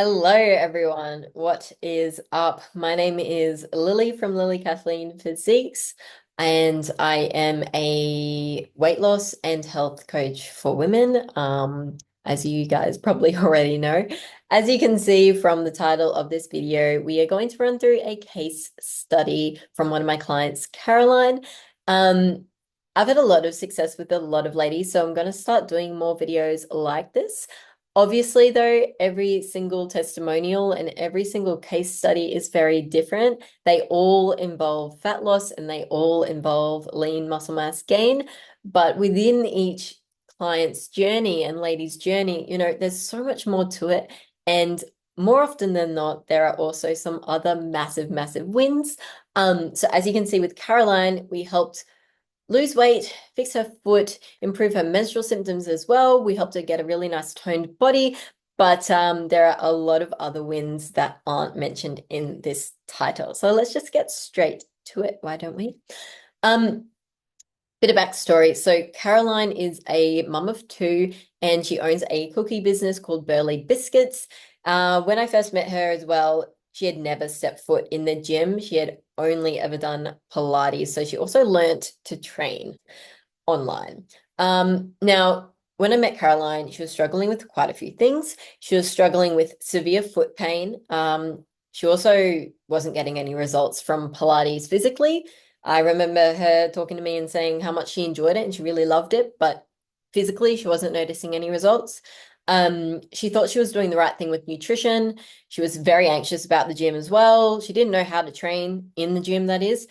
Hello, everyone. What is up? My name is Lily from Lily Kathleen Physiques, and I am a weight loss and health coach for women, as you guys probably already know. As you can see from the title of this video, we are going to run through a case study from one of my clients, Caroline. I've had a lot of success with a lot of ladies, so I'm going to start doing more videos like this. Obviously, though, every single testimonial and every single case study is very different. They all involve fat loss and they all involve lean muscle mass gain. But within each client's journey and lady's journey, there's so much more to it. And more often than not, there are also some other massive, massive wins. So as you can see with Caroline, we helped lose weight, fix her foot, improve her menstrual symptoms as well. We helped her get a really nice toned body, but there are a lot of other wins that aren't mentioned in this title. So let's just get straight to it, why don't we? Bit of backstory. So Caroline is a mum of two, and she owns a cookie business called Burley Biscuits. When I first met her as well, she had never stepped foot in the gym. She had only ever done Pilates. So she also learnt to train online. Now, when I met Caroline, she was struggling with quite a few things. She was struggling with severe foot pain. She also wasn't getting any results from Pilates physically. I remember her talking to me and saying how much she enjoyed it and she really loved it, but physically she wasn't noticing any results. She thought she was doing the right thing with nutrition. She was very anxious about the gym as well. She didn't know how to train in the gym, that is.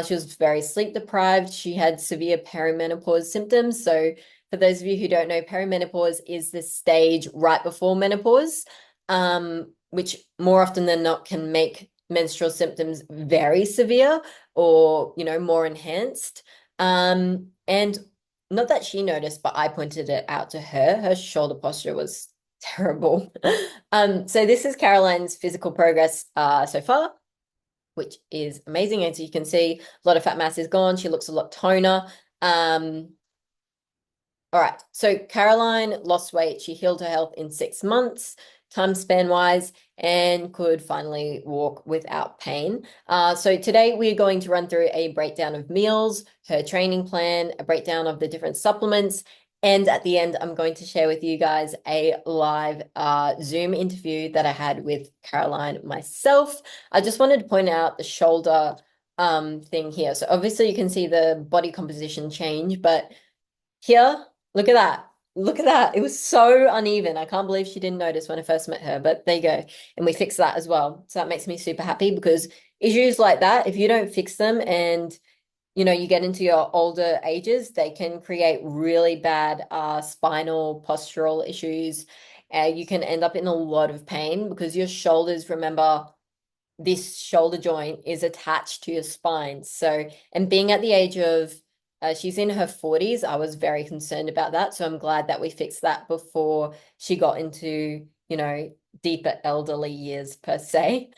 She was very sleep deprived. She had severe perimenopause symptoms. So for those of you who don't know, perimenopause is the stage right before menopause, which more often than not can make menstrual symptoms very severe or, more enhanced. And not that she noticed, but I pointed it out to her. Her shoulder posture was terrible. So this is Caroline's physical progress so far, which is amazing. As you can see, a lot of fat mass is gone. She looks a lot toner. All right, so Caroline lost weight. She healed her health in 6 months, time span wise, and could finally walk without pain. So today we're going to run through a breakdown of meals, her training plan, a breakdown of the different supplements, and at the end, I'm going to share with you guys a live Zoom interview that I had with Caroline myself. I just wanted to point out the shoulder thing here. So obviously you can see the body composition change, but here, look at that. Look at that. It was so uneven. I can't believe she didn't notice when I first met her, but there you go. And we fixed that as well. So that makes me super happy because issues like that, if you don't fix them and you get into your older ages, they can create really bad spinal postural issues. You can end up in a lot of pain because your shoulders, remember, this shoulder joint is attached to your spine. So, and being at the age of, she's in her 40s, I was very concerned about that. So I'm glad that we fixed that before she got into, deeper elderly years per se.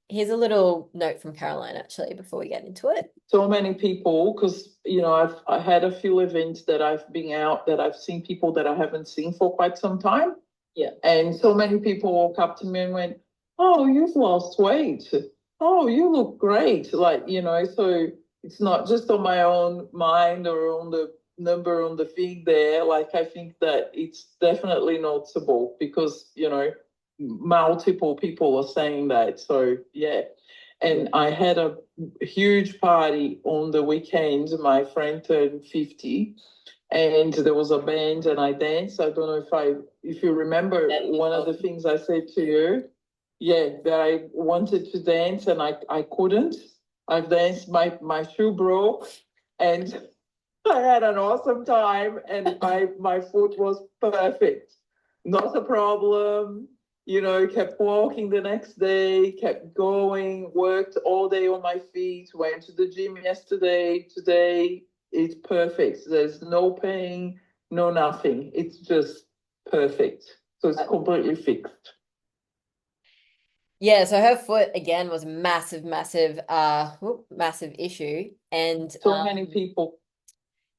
Here's a little note from Caroline actually before we get into it. So many people, because I had a few events that I've been out that I've seen people that I haven't seen for quite some time. Yeah. And so many people walk up to me and went, "Oh, you've lost weight. Oh, you look great." So it's not just on my own mind or on the number on the feed there. Like, I think that it's definitely noticeable because, multiple people are saying that. So yeah. And I had a huge party on the weekend. My friend turned 50 and there was a band and I danced. I don't know if you remember one of the things I said to you. Yeah, that I wanted to dance and I couldn't. I've danced, my shoe broke and I had an awesome time and my foot was perfect. Not a problem. Kept walking the next day, kept going, worked all day on my feet, went to the gym yesterday. Today, it's perfect. There's no pain, no nothing. It's just perfect. So it's completely fixed. Yeah, so her foot again was massive, massive, massive issue. And So many people.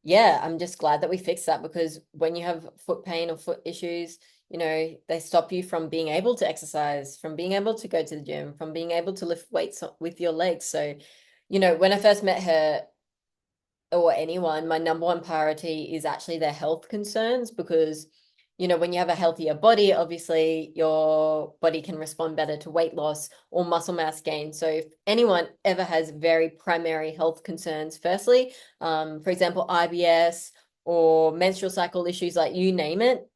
yeah, I'm just glad that we fixed that because when you have foot pain or foot issues, You know, they stop you from being able to exercise, from being able to go to the gym, from being able to lift weights with your legs. So, you know, when I first met her or anyone, my number one priority is actually their health concerns because, you know, when you have a healthier body, obviously your body can respond better to weight loss or muscle mass gain. So if anyone ever has very primary health concerns, firstly, for example, IBS or menstrual cycle issues, like you name it,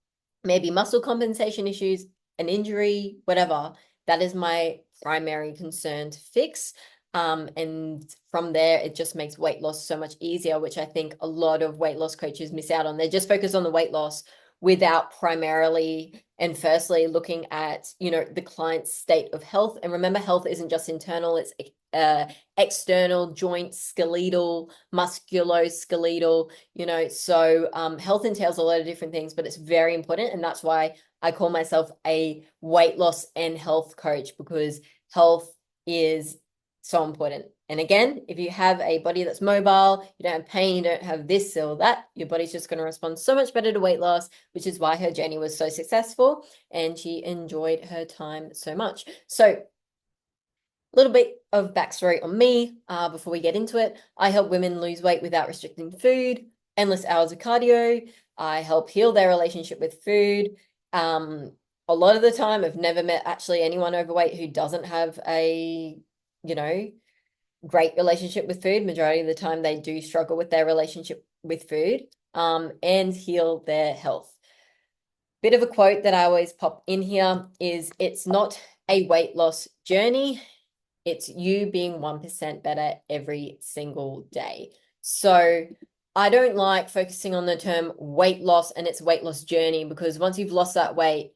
maybe muscle compensation issues, an injury, whatever, that is my primary concern to fix. And from there, it just makes weight loss so much easier, which I think a lot of weight loss coaches miss out on. They just focus on the weight loss without primarily and firstly looking at, you know, the client's state of health. And remember, health isn't just internal, it's external, joint, skeletal, musculoskeletal, you know. So health entails a lot of different things, but it's very important. And that's why I call myself a weight loss and health coach, because health is so important. And again, if you have a body that's mobile, you don't have pain, you don't have this or that, your body's just going to respond so much better to weight loss, which is why her journey was so successful and she enjoyed her time so much. So a little bit of backstory on me before we get into it. I help women lose weight without restricting food, endless hours of cardio. I help heal their relationship with food. A lot of the time, I've never met actually anyone overweight who doesn't have a, you know, great relationship with food. Majority of the time, they do struggle with their relationship with food, and heal their health. Bit of a quote that I always pop in here is, it's not a weight loss journey, it's you being 1% better every single day. So I don't like focusing on the term weight loss and its weight loss journey, because once you've lost that weight,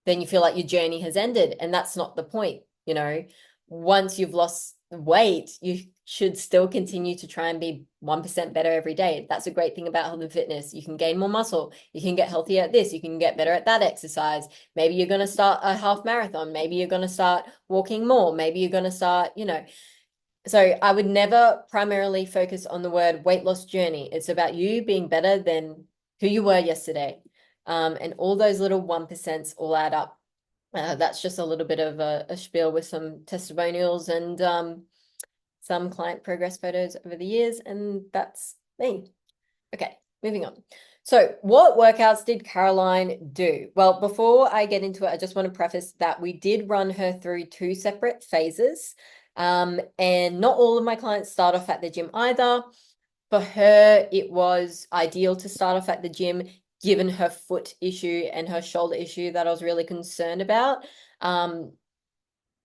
then you feel like your journey has ended. And that's not the point. You know, once you've lost weight, you should still continue to try and be 1% better every day. That's a great thing about health and fitness. You can gain more muscle. You can get healthier at this. You can get better at that exercise. Maybe you're going to start a half marathon. Maybe you're going to start walking more. Maybe you're going to start, you know. So I would never primarily focus on the word weight loss journey. It's about you being better than who you were yesterday. And all those little 1% all add up. That's just a little bit of a spiel with some testimonials and some client progress photos over the years. And that's me. Okay, moving on. So what workouts did Caroline do? Well, before I get into it, I just want to preface that we did run her through 2 separate phases. And not all of my clients start off at the gym either. For her, it was ideal to start off at the gym, given her foot issue and her shoulder issue that I was really concerned about.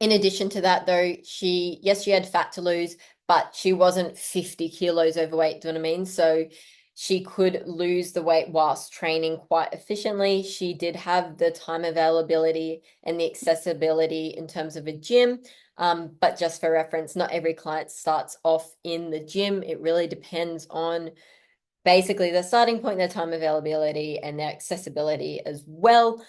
In addition to that, though, she had fat to lose, but she wasn't 50 kilos overweight. Do you know what I mean? So she could lose the weight whilst training quite efficiently. She did have the time availability and the accessibility in terms of a gym. But just for reference, not every client starts off in the gym. It really depends on basically their starting point, their time availability, and their accessibility as well.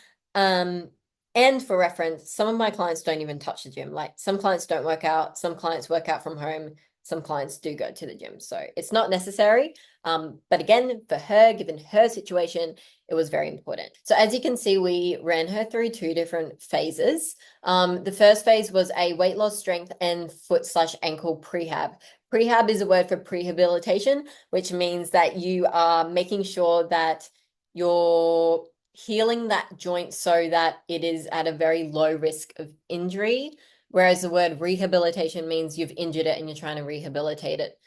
And for reference, some of my clients don't even touch the gym. Like some clients don't work out, some clients work out from home, some clients do go to the gym. So it's not necessary. But again, for her, given her situation, it was very important. So as you can see, we ran her through 2 different phases. The first phase was a weight loss, strength, and foot/ankle prehab. Prehab is a word for prehabilitation, which means that you are making sure that you're healing that joint so that it is at a very low risk of injury, whereas the word rehabilitation means you've injured it and you're trying to rehabilitate it.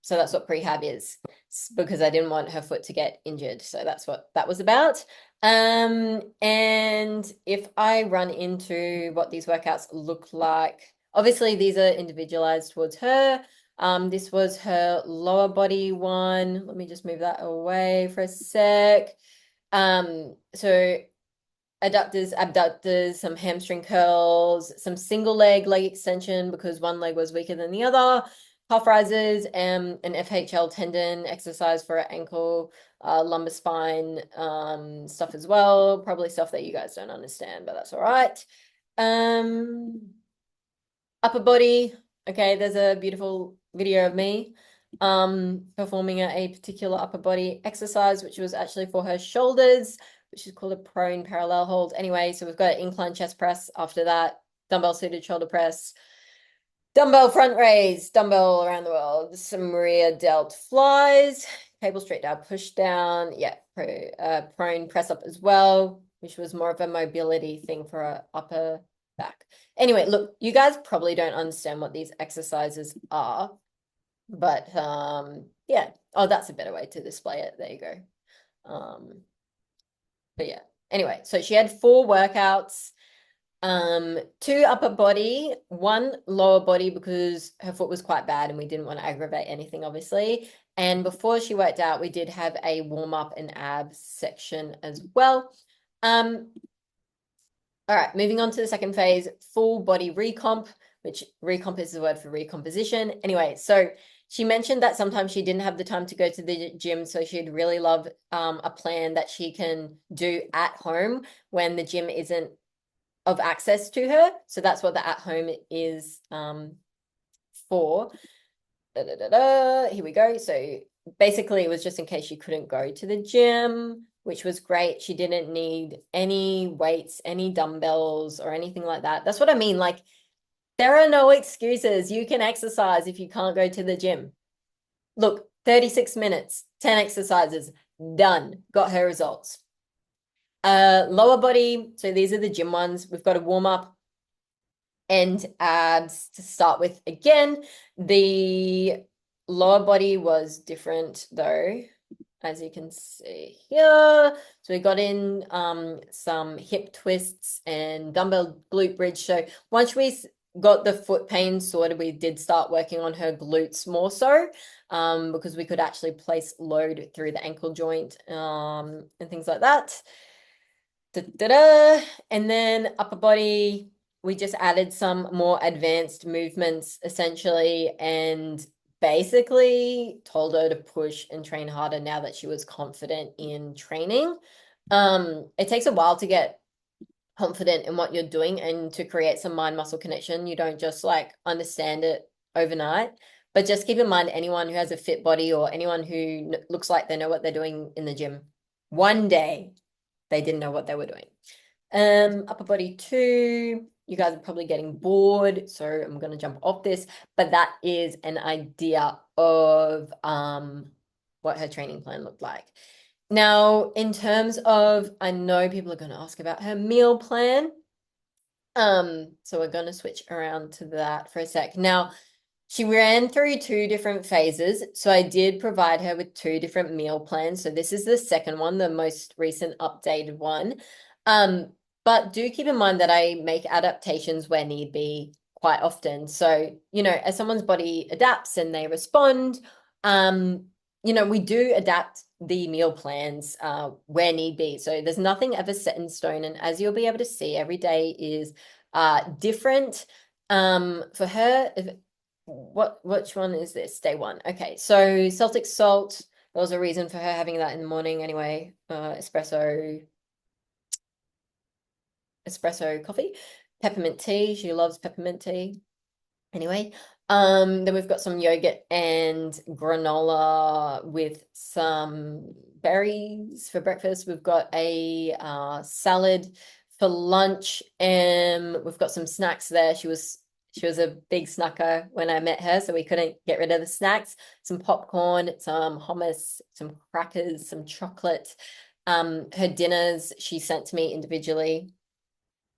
So that's what prehab is, because I didn't want her foot to get injured. So that's what that was about. And if I run into what these workouts look like, obviously these are individualized towards her. This was her lower body one. Let me just move that away for a sec. So adductors, abductors, some hamstring curls, some single leg extension because one leg was weaker than the other, calf rises, an FHL tendon exercise for ankle, lumbar spine, stuff as well. Probably stuff that you guys don't understand, but that's all right. Upper body. Okay, there's a beautiful video of me performing a particular upper body exercise, which was actually for her shoulders. which is called a prone parallel hold. Anyway, so we've got an incline chest press after that, dumbbell seated shoulder press, dumbbell front raise, dumbbell around the world, some rear delt flies, cable straight down, push down. Yeah, prone press up as well, which was more of a mobility thing for our upper back. Anyway, look, you guys probably don't understand what these exercises are, but yeah. Oh, that's a better way to display it. There you go. But yeah. Anyway, so she had 4 workouts. 2 upper body, 1 lower body because her foot was quite bad and we didn't want to aggravate anything, obviously. And before she worked out, we did have a warm up and abs section as well. All right, moving on to the second phase, full body recomp, which recomp is the word for recomposition. Anyway, so she mentioned that sometimes she didn't have the time to go to the gym, so she'd really love a plan that she can do at home when the gym isn't of access to her. So that's what the at home is for. Here we go. So basically it was just in case she couldn't go to the gym, which was great. She didn't need any weights, any dumbbells or anything like that. That's what I mean. Like, there are no excuses. You can exercise if you can't go to the gym. Look, 36 minutes, 10 exercises, done. Got her results. Lower body, so these are the gym ones. We've got a warm up and abs to start with. Again, the lower body was different though, as you can see here. So we got in some hip twists and dumbbell glute bridge. So once we got the foot pain sorted, we did start working on her glutes more so, because we could actually place load through the ankle joint and things like that. And then upper body, we just added some more advanced movements essentially, and basically told her to push and train harder now that she was confident in training. It takes a while to get confident in what you're doing and to create some mind muscle connection. You don't just like understand it overnight, but just keep in mind anyone who has a fit body or anyone who looks like they know what they're doing in the gym, one day they didn't know what they were doing. Upper body 2, you guys are probably getting bored, so I'm going to jump off this, but that is an idea of what her training plan looked like. Now, in terms of, I know people are going to ask about her meal plan. So we're going to switch around to that for a sec. Now, she ran through 2 different phases. So I did provide her with 2 different meal plans. So this is the second one, the most recent updated one. But do keep in mind that I make adaptations where need be quite often. So, you know, as someone's body adapts and they respond, you know, we do adapt the meal plans where need be. So there's nothing ever set in stone. And as you'll be able to see, every day is different. For her, which one is this? Day 1. Okay, so Celtic salt. There was a reason for her having that in the morning anyway. Espresso coffee, peppermint tea. She loves peppermint tea. Anyway, then we've got some yogurt and granola with some berries for breakfast. We've got a salad for lunch, and we've got some snacks there. She was a big snacker when I met her, so we couldn't get rid of the snacks. Some popcorn, some hummus, some crackers, some chocolate. Her dinners she sent to me individually,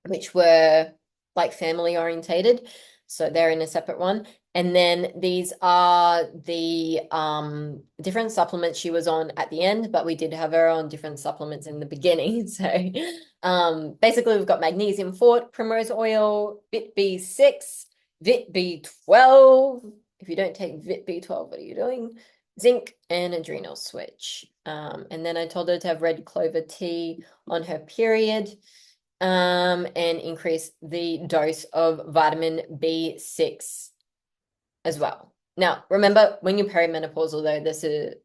which were like family orientated. So they're in a separate one. And then these are the different supplements she was on at the end, but we did have her on different supplements in the beginning. So basically we've got magnesium fort, primrose oil, Vit B6, Vit B12. If you don't take Vit B12, what are you doing? Zinc and adrenal switch. And then I told her to have red clover tea on her period. And increase the dose of vitamin B6 as well. Now, remember, when you're perimenopausal, though,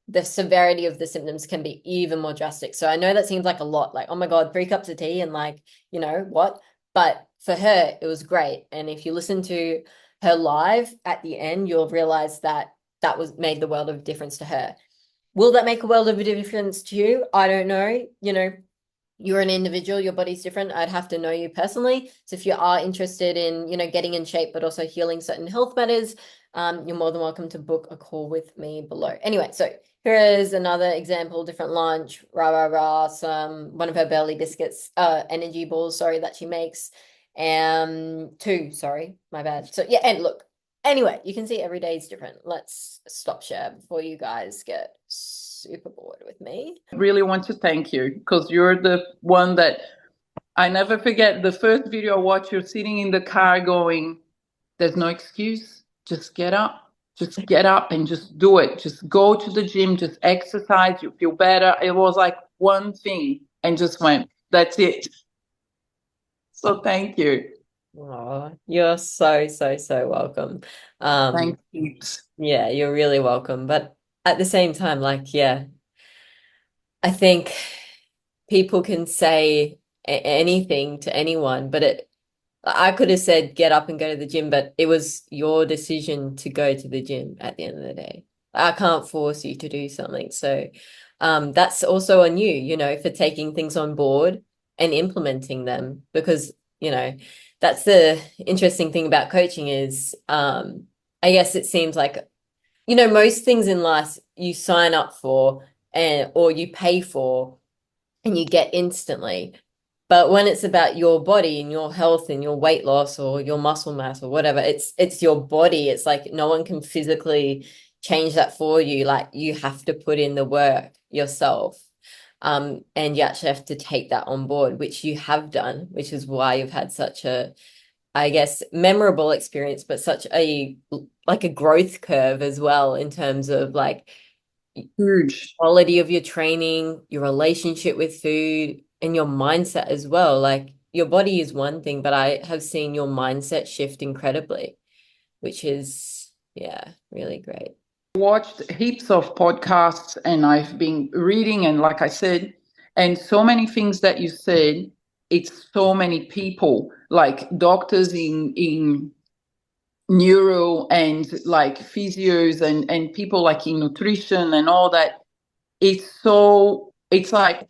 the severity of the symptoms can be even more drastic. So I know that seems like a lot, like, oh my God, 3 cups of tea and like, you know, what? But for her, it was great. And if you listen to her live at the end, you'll realize that that was made the world of difference to her. Will that make a world of a difference to you? I don't know. You know, you're an individual, your body's different. I'd have to know you personally. So if you are interested in, getting in shape, but also healing certain health matters, you're more than welcome to book a call with me below. Anyway, so here is another example, different lunch, one of her Burley Biscuits, energy balls, sorry, that she makes. Two, sorry, my bad. So yeah, and look, anyway, you can see every day is different. Let's stop share before you guys get super bored with me. I really want to thank you because you're the one that I never forget. The first video I watched, you're sitting in the car going, there's no excuse. Just get up. Just get up and just do it. Just go to the gym, just exercise. You feel better. It was like one thing and just went, that's it. So thank you. Oh, you're so, so, so welcome. Thank you. Yeah, you're really welcome. But at the same time, like, yeah, I think people can say anything to anyone, but I could have said get up and go to the gym, but it was your decision to go to the gym at the end of the day. I can't force you to do something. So that's also on you, for taking things on board and implementing them because, that's the interesting thing about coaching is I guess it seems like, most things in life you sign up for or you pay for and you get instantly. But when it's about your body and your health and your weight loss or your muscle mass or whatever, it's your body. It's like no one can physically change that for you. Like you have to put in the work yourself. And you actually have to take that on board, which you have done, which is why you've had such a, I guess, memorable experience, but such a like a growth curve as well in terms of like Huge. quality of your training, your relationship with food, and your mindset as well. Like your body is one thing, but I have seen your mindset shift incredibly, which is, yeah, really great. Watched heaps of podcasts and I've been reading and like I said, and so many things that you said, it's so many people, like doctors in neuro and like physios and people like in nutrition and all that. It's like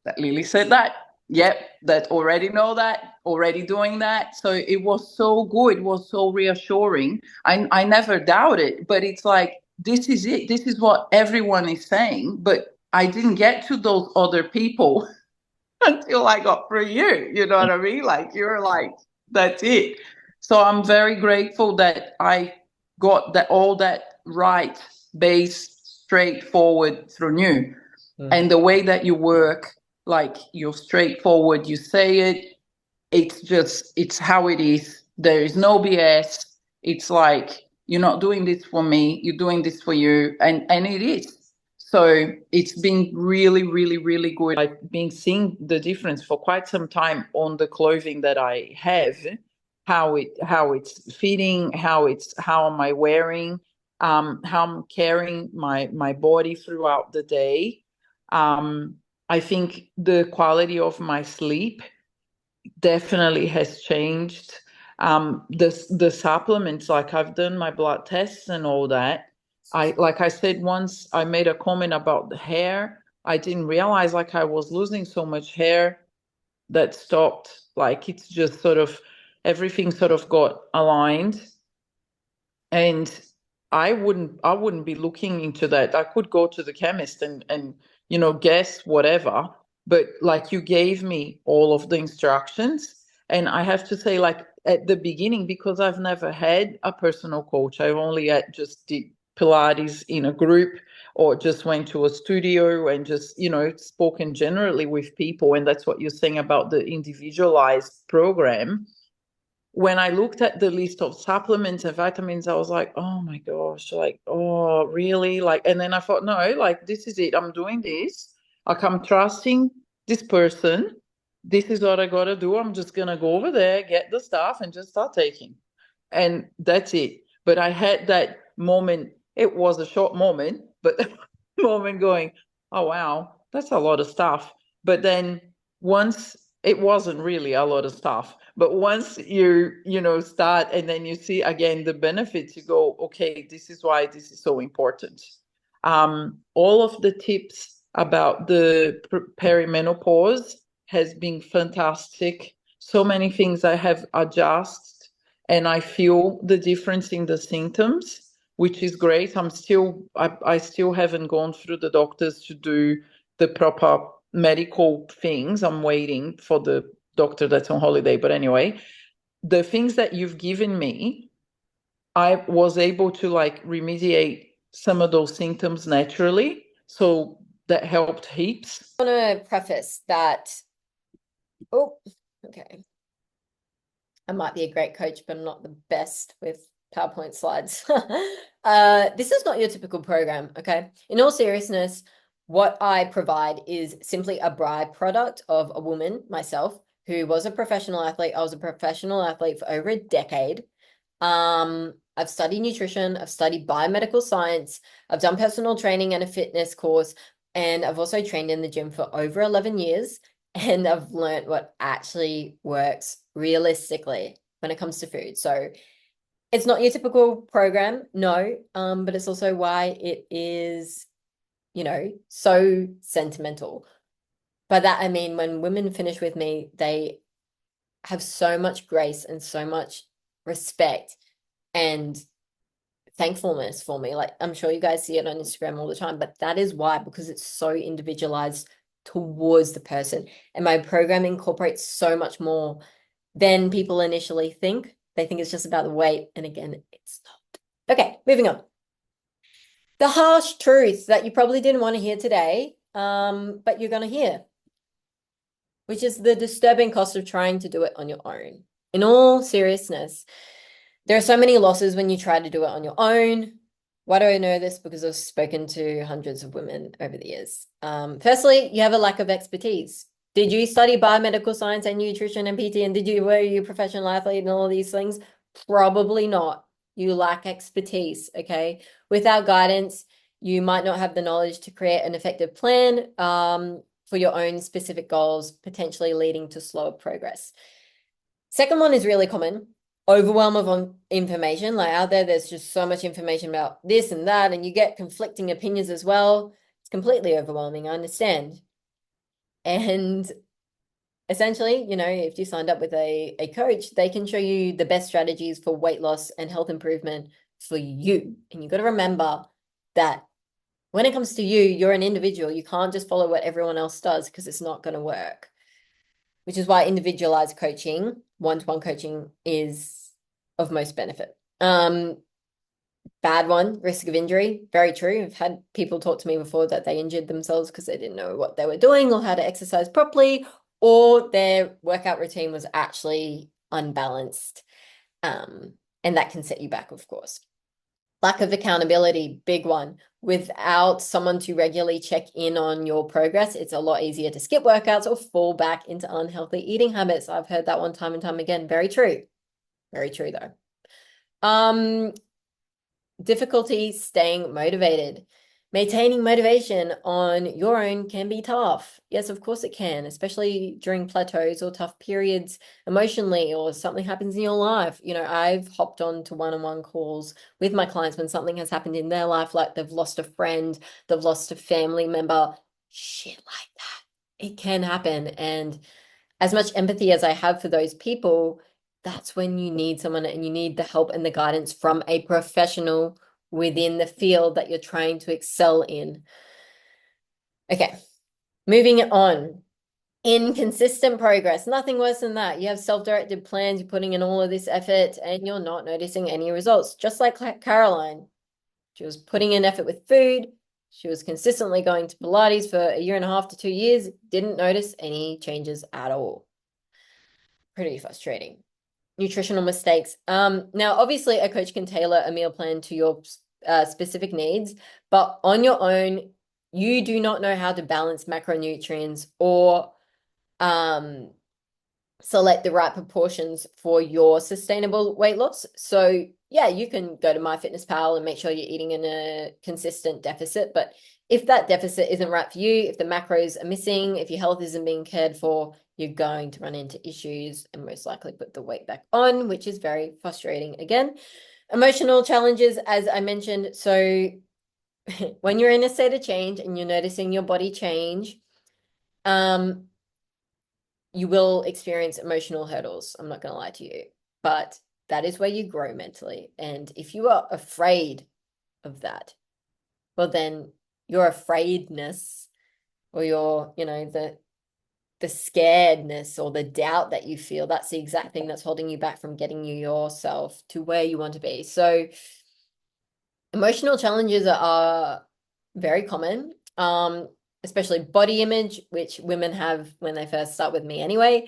that Lily said that. Yep, that already know that, already doing that. So it was so good, it was so reassuring. I never doubt it, but it's like this is it. This is what everyone is saying. But I didn't get to those other people until I got through you. You know what I mean? Like you're like, that's it. So I'm very grateful that I got that all that right base straightforward through you. And the way that you work, like you're straightforward, you say it, it's how it is. There is no BS. It's like you're not doing this for me, you're doing this for you. And it is. So it's been really, really, really good. I've been seeing the difference for quite some time on the clothing that I have, how it's fitting, how am I wearing, how I'm carrying my body throughout the day. I think the quality of my sleep definitely has changed. The supplements, like I've done my blood tests and all that. Like I said once, I made a comment about the hair. I didn't realize like I was losing so much hair that stopped. Like it's just sort of everything sort of got aligned. And I wouldn't be looking into that. I could go to the chemist and guess whatever, but like you gave me all of the instructions. And I have to say, like at the beginning, because I've never had a personal coach, I've only had just did Pilates in a group or just went to a studio and just spoken generally with people. And that's what you're saying about the individualized program. When I looked at the list of supplements and vitamins, I was like, oh my gosh, like, oh, really? Like, and then I thought, no, like, this is it. I'm doing this. Like, I'm trusting this person. This is what I got to do. I'm just going to go over there, get the stuff, and just start taking. And that's it. But I had that moment. It was a short moment, but moment going, oh, wow, that's a lot of stuff. But then once it wasn't really a lot of stuff, but once you start and then you see again the benefits, you go, okay, this is why this is so important. All of the tips about the perimenopause has been fantastic. So many things I have adjusted and I feel the difference in the symptoms, which is great. I still haven't gone through the doctors to do the proper medical things. I'm waiting for the doctor that's on holiday. But anyway, the things that you've given me, I was able to like remediate some of those symptoms naturally. So that helped heaps. I want to preface that. Oh, okay. I might be a great coach, but I'm not the best with PowerPoint slides. This is not your typical program, okay? In all seriousness, what I provide is simply a byproduct of a woman, myself, who was a professional athlete. I was a professional athlete for over a decade. I've studied nutrition, I've studied biomedical science, I've done personal training and a fitness course, and I've also trained in the gym for over 11 years. And I've learned what actually works realistically when it comes to food. So it's not your typical program, no, but it's also why it is, so sentimental. By that, I mean, when women finish with me, they have so much grace and so much respect and thankfulness for me. Like, I'm sure you guys see it on Instagram all the time, but that is why, because it's so individualized towards the person. And my program incorporates so much more than people initially think. They think it's just about the weight. And again, it's not. Okay, moving on. The harsh truth that you probably didn't want to hear today, but you're going to hear, which is the disturbing cost of trying to do it on your own. In all seriousness, there are so many losses when you try to do it on your own. Why do I know this? Because I've spoken to hundreds of women over the years. Firstly, you have a lack of expertise. Did you study biomedical science and nutrition and PT, and were you a professional athlete and all of these things? Probably not. You lack expertise, okay? Without guidance, you might not have the knowledge to create an effective plan for your own specific goals, potentially leading to slower progress. Second one is really common. Overwhelm of information. Like out there's just so much information about this and that, and you get conflicting opinions as well. It's completely overwhelming, I understand. And essentially, if you signed up with a coach, they can show you the best strategies for weight loss and health improvement for you. And you got to remember that when it comes to you, you're an individual. You can't just follow what everyone else does because it's not going to work. Which is why individualized coaching, one-to-one coaching, is of most benefit. Bad one, risk of injury. Very true. I've had people talk to me before that they injured themselves because they didn't know what they were doing or how to exercise properly, or their workout routine was actually unbalanced. And that can set you back, of course. Lack of accountability, big one. Without someone to regularly check in on your progress, it's a lot easier to skip workouts or fall back into unhealthy eating habits. I've heard that one time and time again. Very true. Very true, though. Difficulty staying motivated. Maintaining motivation on your own can be tough. Yes, of course it can, especially during plateaus or tough periods emotionally, or something happens in your life. I've hopped on to one-on-one calls with my clients when something has happened in their life, like they've lost a friend, they've lost a family member, shit like that. It can happen. And as much empathy as I have for those people, that's when you need someone and you need the help and the guidance from a professional within the field that you're trying to excel in. Okay, moving on. Inconsistent progress. Nothing worse than that. You have self-directed plans, you're putting in all of this effort, and you're not noticing any results. Just like Caroline. She was putting in effort with food. She was consistently going to Pilates for 1.5 to 2 years, didn't notice any changes at all. Pretty frustrating. Nutritional mistakes. Now, obviously, a coach can tailor a meal plan to your specific needs, but on your own, you do not know how to balance macronutrients or select the right proportions for your sustainable weight loss. So yeah, you can go to MyFitnessPal and make sure you're eating in a consistent deficit. But if that deficit isn't right for you, if the macros are missing, if your health isn't being cared for, you're going to run into issues and most likely put the weight back on, which is very frustrating. Again, emotional challenges, as I mentioned. So when you're in a state of change and you're noticing your body change, you will experience emotional hurdles. I'm not going to lie to you, but that is where you grow mentally. And if you are afraid of that, well, then your afraidness or your, the scaredness or the doubt that you feel, that's the exact thing that's holding you back from getting you yourself to where you want to be. So emotional challenges are very common, especially body image, which women have when they first start with me anyway.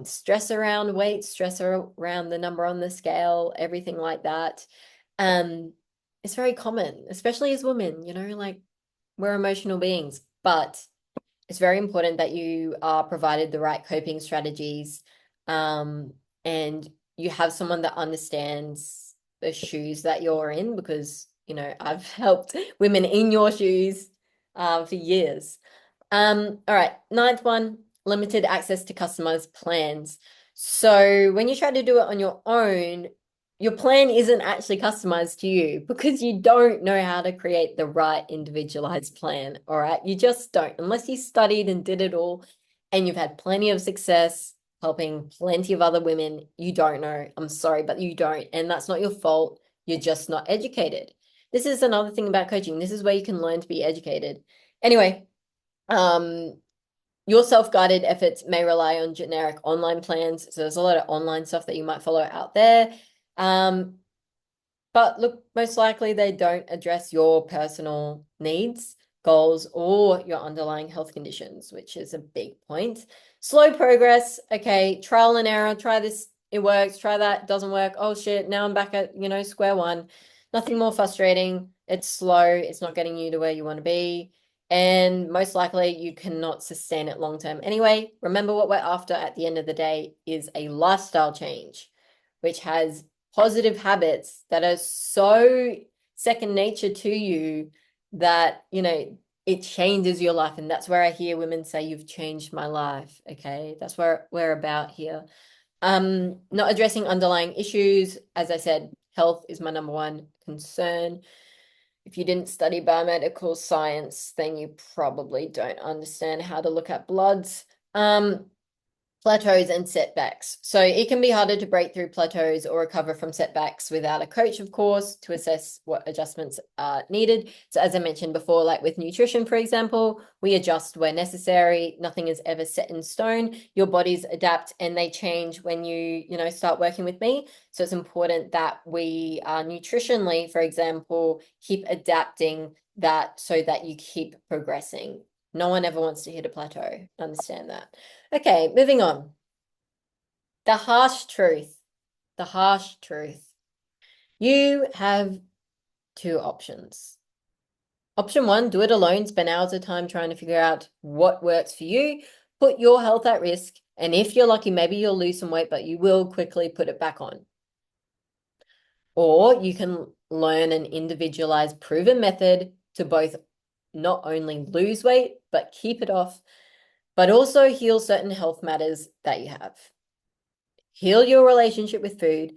Stress around weight, stress around the number on the scale, everything like that. It's very common, especially as women, like we're emotional beings, but it's very important that you are provided the right coping strategies, and you have someone that understands the shoes that you're in, because I've helped women in your shoes for years. All right, ninth one, limited access to customized plans. So when you try to do it on your own, your plan isn't actually customized to you because you don't know how to create the right individualized plan. All right, you just don't, unless you studied and did it all and you've had plenty of success helping plenty of other women. You don't know. I'm sorry, but you don't. And that's not your fault. You're just not educated. This is another thing about coaching. This is where you can learn to be educated. Anyway, your self-guided efforts may rely on generic online plans. So there's a lot of online stuff that you might follow out there. But look, most likely they don't address your personal needs, goals, or your underlying health conditions, which is a big point. Slow progress. Okay, trial and error. Try this, it works. Try that, doesn't work. Oh shit, now I'm back at, square one. Nothing more frustrating. It's slow. It's not getting you to where you want to be. And most likely you cannot sustain it long term. Anyway, remember what we're after at the end of the day is a lifestyle change, which has positive habits that are so second nature to you that, it changes your life. And that's where I hear women say, you've changed my life. Okay. That's where we're about here. Not addressing underlying issues. As I said, health is my number one concern. If you didn't study biomedical science, then you probably don't understand how to look at bloods. Plateaus and setbacks. So it can be harder to break through plateaus or recover from setbacks without a coach, of course, to assess what adjustments are needed. So as I mentioned before, like with nutrition, for example, we adjust where necessary. Nothing is ever set in stone. Your bodies adapt and they change when you start working with me. So it's important that we nutritionally, for example, keep adapting that so that you keep progressing. No one ever wants to hit a plateau. Understand that. Okay, moving on. The harsh truth. The harsh truth. You have two options. Option one, do it alone. Spend hours of time trying to figure out what works for you. Put your health at risk. And if you're lucky, maybe you'll lose some weight, but you will quickly put it back on. Or you can learn an individualized, proven method to both not only lose weight, but keep it off, but also heal certain health matters that you have. Heal your relationship with food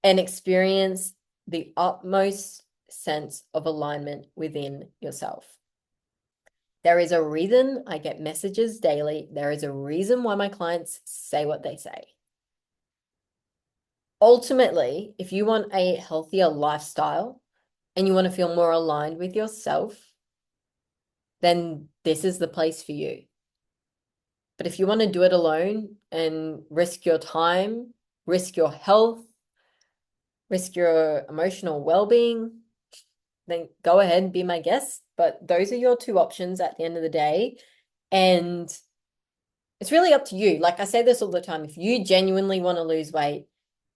and experience the utmost sense of alignment within yourself. There is a reason I get messages daily. There is a reason why my clients say what they say. Ultimately, if you want a healthier lifestyle and you want to feel more aligned with yourself, then this is the place for you. But if you want to do it alone and risk your time, risk your health, risk your emotional well-being, then go ahead and be my guest. But those are your two options at the end of the day. And it's really up to you. Like I say this all the time, if you genuinely want to lose weight,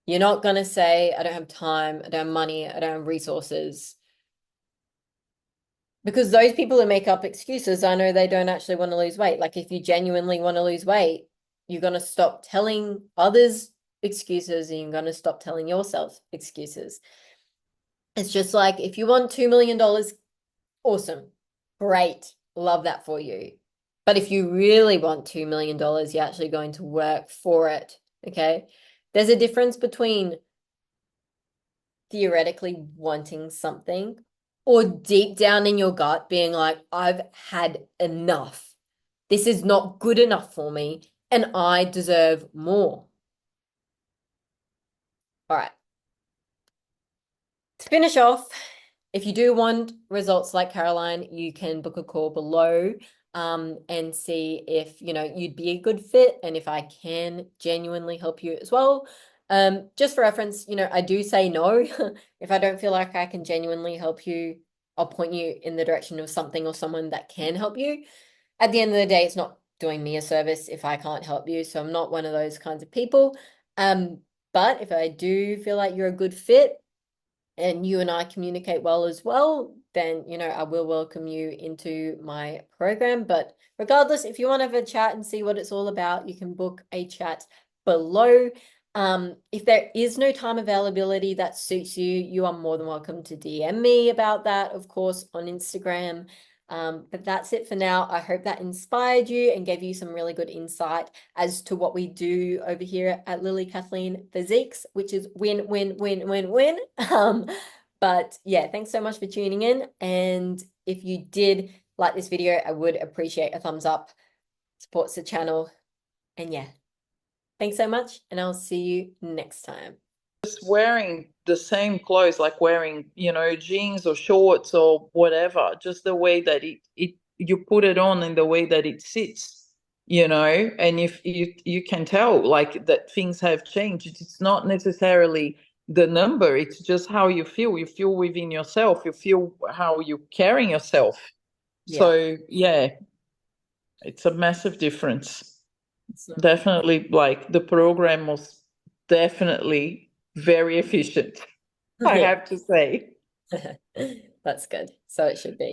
you're not going to say, I don't have time, I don't have money, I don't have resources. Because those people who make up excuses, I know they don't actually want to lose weight. Like if you genuinely want to lose weight, you're going to stop telling others excuses and you're going to stop telling yourself excuses. It's just like, if you want $2 million, awesome, great, love that for you. But if you really want $2 million, you're actually going to work for it, okay? There's a difference between theoretically wanting something or deep down in your gut being like, I've had enough. This is not good enough for me. and I deserve more. All right. To finish off, if you do want results like Caroline, you can book a call below and see if, you'd be a good fit and if I can genuinely help you as well. Just for reference, I do say no. If I don't feel like I can genuinely help you, I'll point you in the direction of something or someone that can help you. At the end of the day, it's not doing me a service if I can't help you. So I'm not one of those kinds of people. But if I do feel like you're a good fit, and you and I communicate well as well, then, I will welcome you into my program. But regardless, if you want to have a chat and see what it's all about, you can book a chat below. If there is no time availability that suits you, you are more than welcome to DM me about that, of course, on Instagram. But that's it for now. I hope that inspired you and gave you some really good insight as to what we do over here at Lily Kathleen Physiques, which is win, win, win, win, win. But yeah, thanks so much for tuning in. And if you did like this video, I would appreciate a thumbs up. Supports the channel. And yeah, thanks so much. And I'll see you next time. Just wearing the same clothes, like wearing, jeans or shorts or whatever, just the way that it you put it on and the way that it sits, and if you can tell like that things have changed. It's not necessarily the number, it's just how you feel. You feel within yourself, you feel how you're carrying yourself. Yeah. So yeah, it's a massive difference. So Definitely, like the program was definitely very efficient, I yeah. have to say. That's good. So it should be.